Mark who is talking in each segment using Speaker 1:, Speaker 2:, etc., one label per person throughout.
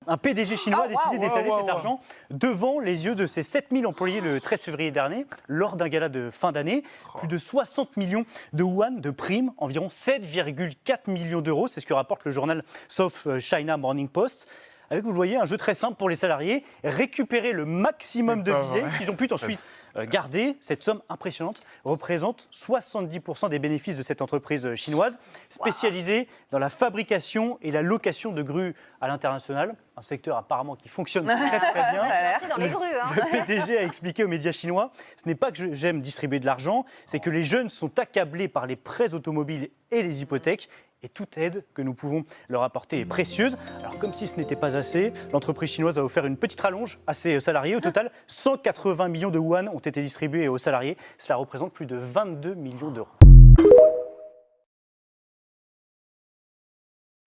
Speaker 1: Un PDG chinois a décidé d'étaler cet argent devant les yeux de ses 7000 employés le 13 février dernier, lors d'un gala de fin d'année. Plus de 60 millions de yuan de primes, environ 7,4 millions d'euros, c'est ce que rapporte le journal South China Morning Post. Avec, vous le voyez, un jeu très simple pour les salariés, récupérer le maximum de billets qu'ils ont pu ensuite garder. Cette somme impressionnante représente 70% des bénéfices de cette entreprise chinoise, spécialisée dans la fabrication et la location de grues à l'international, un secteur apparemment qui fonctionne très très bien.
Speaker 2: Dans les grues, hein.
Speaker 1: Le PDG a expliqué aux médias chinois, ce n'est pas que j'aime distribuer de l'argent, c'est que les jeunes sont accablés par les prêts automobiles et les hypothèques. Et toute aide que nous pouvons leur apporter est précieuse. Alors comme si ce n'était pas assez, l'entreprise chinoise a offert une petite rallonge à ses salariés. Au total, 180 millions de yuan ont été distribués aux salariés. Cela représente plus de 22 millions d'euros.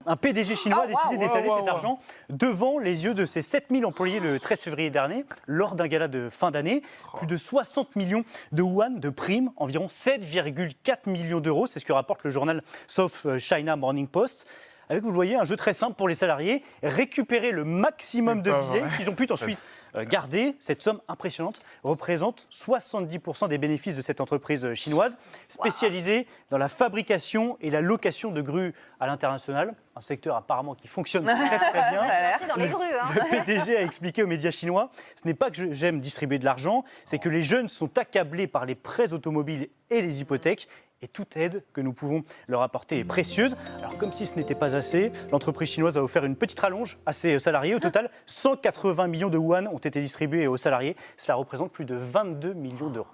Speaker 1: Un PDG chinois a décidé d'étaler cet argent devant les yeux de ses 7000 employés le 13 février dernier, lors d'un gala de fin d'année. Plus de 60 millions de yuan de primes, environ 7,4 millions d'euros, c'est ce que rapporte le journal South China Morning Post. Avec, vous le voyez, un jeu très simple pour les salariés, récupérer le maximum de billets qu'ils ont pu ensuite garder. Cette somme impressionnante représente 70% des bénéfices de cette entreprise chinoise, spécialisée dans la fabrication et la location de grues à l'international, un secteur apparemment qui fonctionne très très bien.
Speaker 2: Dans les grues, hein.
Speaker 1: Le PDG a expliqué aux médias chinois, ce n'est pas que j'aime distribuer de l'argent, c'est que les jeunes sont accablés par les prêts automobiles et les hypothèques. Et toute aide que nous pouvons leur apporter est précieuse. Alors comme si ce n'était pas assez, l'entreprise chinoise a offert une petite rallonge à ses salariés. Au total, 180 millions de yuan ont été distribués aux salariés. Cela représente plus de 22 millions d'euros.